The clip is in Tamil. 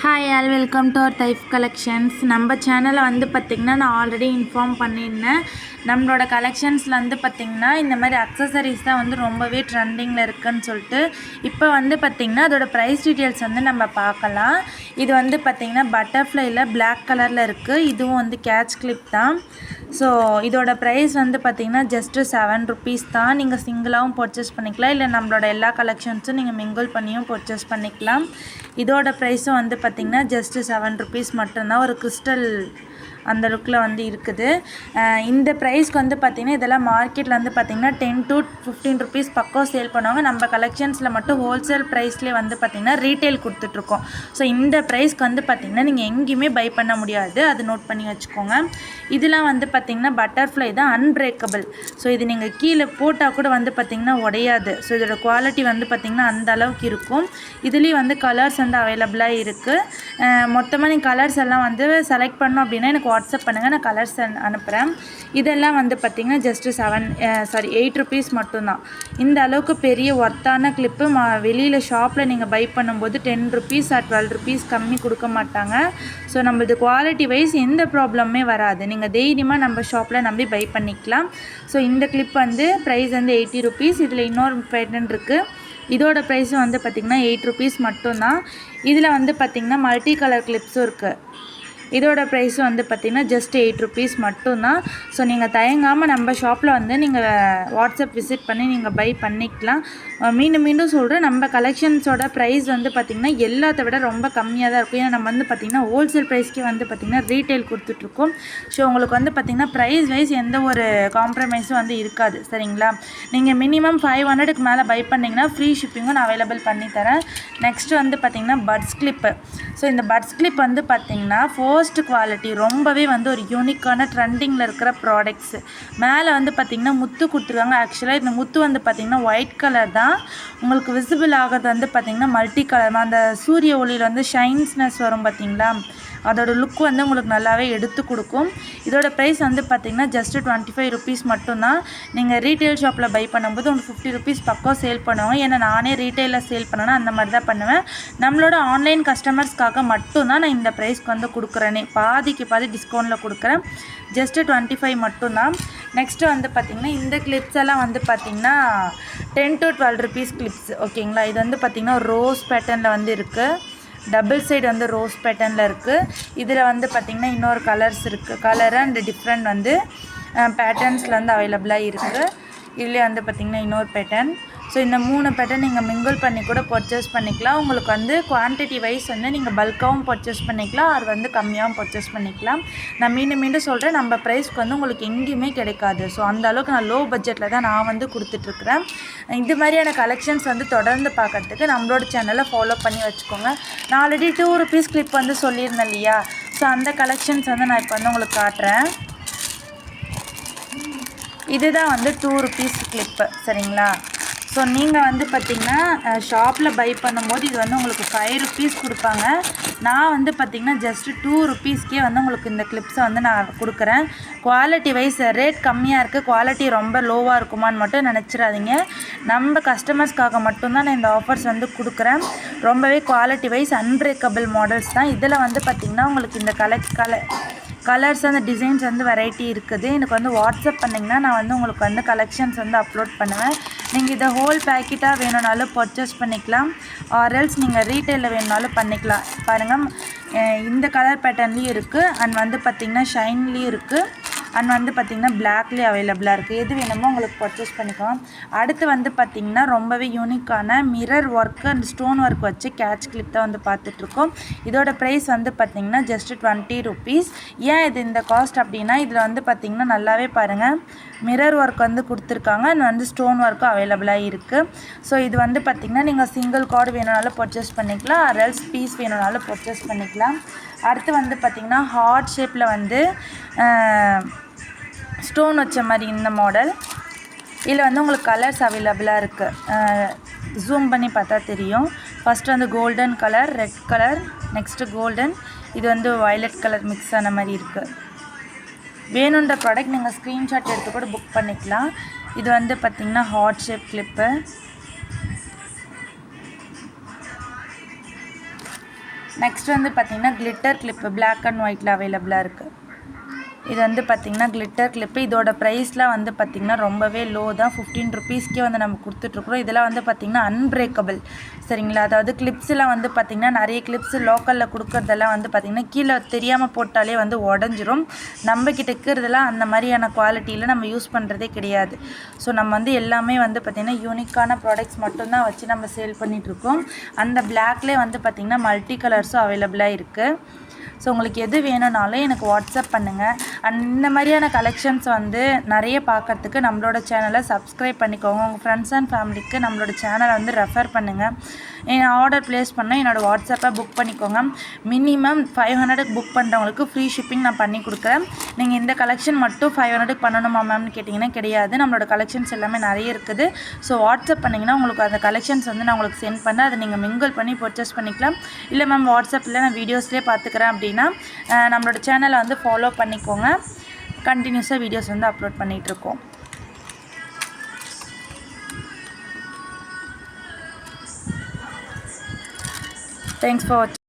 Hi all welcome to our type collections. நம்ம சேனலில் வந்து பார்த்திங்கன்னா நான் ஆல்ரெடி இன்ஃபார்ம் பண்ணியிருந்தேன். நம்மளோட கலெக்ஷன்ஸில் வந்து பார்த்திங்கன்னா இந்த மாதிரி அக்சசரிஸ் தான் வந்து ரொம்பவே ட்ரெண்டிங்கில் இருக்குதுன்னு சொல்லிட்டு இப்போ வந்து பார்த்திங்கன்னா அதோட ப்ரைஸ் டீட்டெயில்ஸ் வந்து நம்ம பார்க்கலாம். இது வந்து பார்த்திங்கன்னா பட்டர்ஃப்ளையில் பிளாக் கலரில் இருக்குது. இதுவும் வந்து கேட்ச் கிளிப் தான். ஸோ இதோட ப்ரைஸ் வந்து பார்த்திங்கன்னா ஜஸ்ட்டு ₹7 தான். நீங்கள் சிங்கிளாகவும் பர்ச்சேஸ் பண்ணிக்கலாம், இல்லை நம்மளோட எல்லா கலெக்ஷன்ஸும் நீங்கள் மிங்கிள் பண்ணியும் பர்ச்சேஸ் பண்ணிக்கலாம். இதோட ப்ரைஸும் வந்து பார்த்திங்கன்னா ஜஸ்ட்டு ₹7 மட்டும்தான். ஒரு கிறிஸ்டல் அந்த லுக்கில் வந்து இருக்குது. இந்த ப்ரைஸ்க்கு வந்து பார்த்திங்கன்னா இதெல்லாம் மார்க்கெட்டில் வந்து பார்த்திங்கன்னா $10 to $15 பக்கம் சேல் பண்ணுவாங்க. நம்ம கலெக்ஷன்ஸில் மட்டும் ஹோல்சேல் ப்ரைஸ்லேயே வந்து பார்த்திங்கன்னா ரீட்டைல் கொடுத்துட்ருக்கோம். ஸோ இந்த ப்ரைஸ்க்கு வந்து பார்த்திங்கன்னா நீங்கள் எங்கேயுமே பை பண்ண முடியாது, அது நோட் பண்ணி வச்சுக்கோங்க. இதெல்லாம் வந்து பார்த்திங்கன்னா பட்டர்ஃப்ளை தான், அன்பிரேக்கபிள். ஸோ இது நீங்கள் கீழே போட்டால் கூட வந்து பார்த்திங்கன்னா உடையாது. ஸோ இதோட குவாலிட்டி வந்து பார்த்திங்கன்னா அந்த அளவுக்கு இருக்கும். இதுலேயும் வந்து கலர்ஸ் வந்து அவைலபிளாக இருக்குது. மொத்தமாக நீங்கள் கலர்ஸ் எல்லாம் வந்து செலக்ட் பண்ணோம் அப்படின்னா எனக்கு வாட்ஸ்அப் பண்ணுங்கள், நான் கலர்ஸ் அனுப்புகிறேன். இதெல்லாம் வந்து பார்த்திங்கன்னா ஜஸ்ட்டு $8 மட்டும்தான். இந்த அளவுக்கு பெரிய ஒர்த்தான கிளிப்பு வெளியில் ஷாப்பில் நீங்கள் பை பண்ணும்போது $10 or $12 கம்மி கொடுக்க மாட்டாங்க. ஸோ நம்மளது குவாலிட்டி வைஸ் எந்த ப்ராப்ளமே வராது. நீங்கள் தைரியமாக நம்ம ஷாப்பில் நம்பி பை பண்ணிக்கலாம். ஸோ இந்த கிளிப் வந்து ப்ரைஸ் வந்து $80. இதில் இன்னொரு பேட்டர்ன் இருக்குது. இதோட ப்ரைஸும் வந்து பார்த்திங்கன்னா $8 மட்டும்தான். இதில் வந்து பார்த்திங்கன்னா மல்டி கலர் கிளிப்ஸும் இருக்குது. இதோட ப்ரைஸும் வந்து பார்த்திங்கன்னா ஜஸ்ட் $8 மட்டும்தான். ஸோ நீங்கள் தயங்காமல் நம்ம ஷாப்பில் வந்து நீங்கள் வாட்ஸ்அப் விசிட் பண்ணி நீங்கள் பை பண்ணிக்கலாம். மீண்டும் சொல்கிறேன், நம்ம கலெக்ஷன்ஸோட ப்ரைஸ் வந்து பார்த்திங்கன்னா எல்லாத்த விட ரொம்ப கம்மியாக தான் இருக்கும். ஏன்னா நம்ம வந்து பார்த்திங்கன்னா ஹோல்சேல் ப்ரைஸ்க்கே வந்து பார்த்திங்கன்னா ரீட்டைல் கொடுத்துட்ருக்கோம். ஸோ உங்களுக்கு வந்து பார்த்திங்கன்னா ப்ரைஸ் வைஸ் எந்த ஒரு காம்ப்ரமைஸும் வந்து இருக்காது, சரிங்களா? நீங்கள் மினிமம் 500க்கு மேலே பை பண்ணிங்கன்னா ஃப்ரீ ஷிப்பிங்கும் நான் அவைலபிள் பண்ணித்தரேன். நெக்ஸ்ட்டு வந்து பார்த்திங்கன்னா பட்ஸ் கிளிப்பு. ஸோ இந்த பட்ஸ் கிளிப் வந்து பார்த்திங்கன்னா ஃபர்ஸ்ட் குவாலிட்டி ரொம்பவே வந்து ஒரு யூனிக்கான ட்ரெண்டிங்கில் இருக்கிற ப்ராடக்ட்ஸு. மேலே வந்து பார்த்திங்கன்னா முத்து கொடுத்துருக்காங்க. ஆக்சுவலாக இந்த முத்து வந்து பார்த்திங்கன்னா ஒயிட் கலர் தான். உங்களுக்கு விசிபிள் ஆகிறது வந்து பார்த்திங்கன்னா மல்டி கலர். அந்த சூரிய ஒளியில் வந்து ஷைன்ஸ்னஸ் வரும் பார்த்திங்களா, அதோட லுக் வந்து உங்களுக்கு நல்லாவே எடுத்து கொடுக்கும். இதோட ப்ரைஸ் வந்து பார்த்திங்கன்னா ஜஸ்ட்டு $25 மட்டும்தான். நீங்கள் ரீட்டைல் ஷாப்பில் பை பண்ணும்போது உங்களுக்கு $50 பக்கம் சேல் பண்ணுவாங்க. ஏன்னா நானே ரீட்டைலில் சேல் பண்ணேன்னா அந்த மாதிரி தான் பண்ணுவேன். நம்மளோட ஆன்லைன் கஸ்டமர்ஸ்க்காக மட்டும்தான் நான் இந்த ப்ரைஸ்க்கு வந்து கொடுக்குறேனே. பாதிக்கு பாதி டிஸ்கவுண்ட்டில் கொடுக்குறேன். ஜஸ்ட்டு 25 மட்டும்தான். நெக்ஸ்ட்டு வந்து பார்த்திங்கன்னா இந்த கிளிப்ஸ் எல்லாம் வந்து பார்த்திங்கன்னா $10 to $12 கிளிப்ஸ், ஓகேங்களா? இது வந்து பார்த்திங்கன்னா ரோஸ் பேட்டர்னில் வந்து இருக்குது. டபுள் சைடு வந்து ரோஸ் பேட்டர்னில் இருக்குது. இதில் வந்து பார்த்திங்கன்னா இன்னொரு கலர்ஸ் இருக்குது. கலர் அண்ட் டிஃப்ரெண்ட் வந்து பேட்டர்ன்ஸில் வந்து அவைலபிளாக இருக்குது. இதுலேயே வந்து பார்த்திங்கன்னா இன்னொரு பேட்டர்ன். ஸோ இந்த 3 பேட்டர்ன் நீங்கள் மிங்கிள் பண்ணி கூட பர்ச்சேஸ் பண்ணிக்கலாம். உங்களுக்கு வந்து குவான்டிட்டி வைஸ் வந்து நீங்கள் பல்காகவும் பர்ச்சேஸ் பண்ணிக்கலாம், அது வந்து கம்மியாகவும் பர்ச்சேஸ் பண்ணிக்கலாம். நான் மீண்டும் சொல்கிறேன், நம்ம ப்ரைஸ்க்கு வந்து உங்களுக்கு எங்கேயுமே கிடைக்காது. ஸோ அந்த அளவுக்கு நான் லோ பட்ஜெட்டில் தான் நான் வந்து கொடுத்துட்ருக்குறேன். இது மாதிரியான கலெக்ஷன்ஸ் வந்து தொடர்ந்து பார்க்குறதுக்கு நம்மளோட சேனலை ஃபாலோ பண்ணி வச்சுக்கோங்க. நான் ஆல்ரெடி $2 கிளிப் வந்து சொல்லியிருந்தேன் இல்லையா? ஸோ அந்த கலெக்ஷன்ஸ் வந்து நான் இப்போ வந்து உங்களுக்கு காட்டுறேன். இதுதான் வந்து $2 கிளிப்பு, சரிங்களா? ஸோ நீங்கள் வந்து பார்த்திங்கன்னா ஷாப்பில் பை பண்ணும்போது இது வந்து உங்களுக்கு $5 கொடுப்பாங்க. நான் வந்து பார்த்திங்கன்னா ஜஸ்ட்டு $2 வந்து உங்களுக்கு இந்த கிளிப்ஸை வந்து நான் கொடுக்குறேன். குவாலிட்டி வைஸ் ரேட் கம்மியாக இருக்குது, குவாலிட்டி ரொம்ப லோவாக இருக்குமான்னு மட்டும் நினச்சிடாதீங்க. நம்ம கஸ்டமர்ஸ்க்காக மட்டும்தான் நான் இந்த ஆஃபர்ஸ் வந்து கொடுக்குறேன். ரொம்பவே குவாலிட்டி வைஸ் அன்பிரேக்கபிள் மாடல்ஸ் தான். இதில் வந்து பார்த்திங்கன்னா உங்களுக்கு இந்த கலர்ஸ் அந்த டிசைன்ஸ் வந்து வெரைட்டி இருக்குது. எனக்கு வந்து வாட்ஸ்அப் பண்ணிங்கன்னா நான் வந்து உங்களுக்கு வந்து கலெக்ஷன்ஸ் வந்து அப்லோட் பண்ணுவேன். நீங்கள் இதை ஹோல் பேக்கெட்டாக வேணும்னாலும் பர்ச்சேஸ் பண்ணிக்கலாம், ஆர்எல்ஸ் நீங்கள் ரீட்டைலில் வேணும்னாலும் பண்ணிக்கலாம். பாருங்கள், இந்த கலர் பேட்டர்ன்லேயும் இருக்குது அண்ட் வந்து பார்த்திங்கன்னா ஷைன்லேயும் இருக்குது அண்ட் வந்து பார்த்திங்கன்னா பிளாக்லேயே அவைலபிளாக இருக்குது. எது வேணுமோ உங்களுக்கு பர்ச்சேஸ் பண்ணிக்கலாம். அடுத்து வந்து பார்த்திங்கன்னா ரொம்பவே யூனிக்கான mirror work and stone work வச்சு கேட்ச் கிளிப் தான் வந்து பார்த்துட்ருக்கோம். இதோட ப்ரைஸ் வந்து பார்த்திங்கன்னா ஜஸ்ட்டு $20. ஏன் இது இந்த காஸ்ட் அப்படின்னா, இதில் வந்து பார்த்திங்கன்னா நல்லாவே பாருங்கள், மிரர் ஒர்க் வந்து கொடுத்துருக்காங்க அண்ட் வந்து ஸ்டோன் ஒர்க்கும் அவைலபிளாக இருக்குது. ஸோ இது வந்து பார்த்திங்கன்னா நீங்கள் சிங்கிள் கார்டு வேணும்னாலும் பர்ச்சேஸ் பண்ணிக்கலாம், ஆர்எல்ஸ் பீஸ் வேணும்னாலும் பர்ச்சேஸ் பண்ணிக்கலாம். அடுத்து வந்து பார்த்திங்கன்னா ஹார்ட் ஷேப்பில் வந்து ஸ்டோன் வச்ச மாதிரி இந்த மாடல். இதில் வந்து உங்களுக்கு கலர்ஸ் அவைலபிளாக இருக்குது. ஜூம் பண்ணி பார்த்தா தெரியும். ஃபஸ்ட்டு வந்து golden colour, red colour, next golden, இது வந்து வயலட் கலர் மிக்ஸ் ஆன மாதிரி இருக்குது. வேணுன்ற ப்ராடக்ட் நீங்கள் ஸ்க்ரீன்ஷாட் எடுத்து கூட புக் பண்ணிக்கலாம். இது வந்து பார்த்திங்கன்னா ஹார்ட் ஷேப் கிளிப்பு. நெக்ஸ்ட் வந்து பார்த்திங்கன்னா கிளிட்டர் கிளிப்பு பிளாக் அண்ட் ஒயிட்டில் அவைலபிளாக இருக்குது. இது வந்து பார்த்திங்கன்னா கிளிட்டர் கிளிப்பு. இதோட ப்ரைஸ்லாம் வந்து பார்த்திங்கன்னா ரொம்பவே லோ தான். 15 ருபீஸ்க்கே வந்து நம்ம கொடுத்துட்ருக்குறோம். இதெல்லாம் வந்து பார்த்திங்கன்னா அன்பிரேக்கபிள், சரிங்களா? அதாவது கிளிப்ஸ்லாம் வந்து பார்த்திங்கன்னா நிறைய கிளிப்ஸ் லோக்கலில் கொடுக்குறதெல்லாம் வந்து பார்த்திங்கன்னா கீழே தெரியாமல் போட்டாலே வந்து உடஞ்சிரும். நம்மக்கிட்ட இருக்கிறதெல்லாம் அந்த மாதிரியான குவாலிட்டியில் நம்ம யூஸ் பண்ணுறதே கிடையாது. ஸோ நம்ம வந்து எல்லாமே வந்து பார்த்திங்கன்னா யூனிக்கான ப்ராடக்ட்ஸ் மட்டும்தான் வச்சு நம்ம சேல் பண்ணிகிட்ருக்கோம். அந்த பிளாக்லேயே வந்து பார்த்திங்கன்னா மல்டி கலர்ஸும் அவைலபிளாக இருக்குது. ஸோ உங்களுக்கு எது வேணும்னாலும் எனக்கு வாட்ஸ்அப் பண்ணுங்கள். அண்ட் இந்த மாதிரியான கலெக்ஷன்ஸ் வந்து நிறைய பார்க்குறதுக்கு நம்மளோட சேனலை சப்ஸ்கிரைப் பண்ணிக்கோங்க. உங்கள் ஃப்ரெண்ட்ஸ் அண்ட் ஃபேமிலிக்கு நம்மளோட சேனலை வந்து ரெஃபர் பண்ணுங்கள். ஆர்டர் ப்ளேஸ் பண்ணால் என்னோடய வாட்ஸ்அப்பை புக் பண்ணிக்கோங்க. மினிமம் 500க்கு புக் பண்ணுறவங்களுக்கு ஃப்ரீ ஷிப்பிங் நான் பண்ணி கொடுக்குறேன். நீங்கள் இந்த கலெக்ஷன் மட்டும் 500க்கு பண்ணணுமா மேம்னு கேட்டிங்கன்னா கிடையாது. நம்மளோட கலெக்ஷன்ஸ் எல்லாமே நிறைய இருக்குது. ஸோ வாட்ஸ்அப் பண்ணிங்கன்னா உங்களுக்கு அந்த கலெக்ஷன்ஸ் வந்து நான் உங்களுக்கு சென்ட் பண்ணேன். அதை நீங்கள் மிங்கிள் பண்ணி பர்ச்சேஸ் பண்ணிக்கலாம். இல்லை மேம் வாட்ஸ்அப்பில் நான் வீடியோஸ்லேயே பார்த்துக்கிறேன் அப்படின்னா நம்மளோட சேனலை வந்து ஃபாலோ பண்ணிக்கோங்க. கண்டினியூஸாக வீடியோஸ் வந்து அப்லோட் பண்ணிகிட்ருக்கோம். தேங்க்ஸ் ஃபார் வாட்சிங்.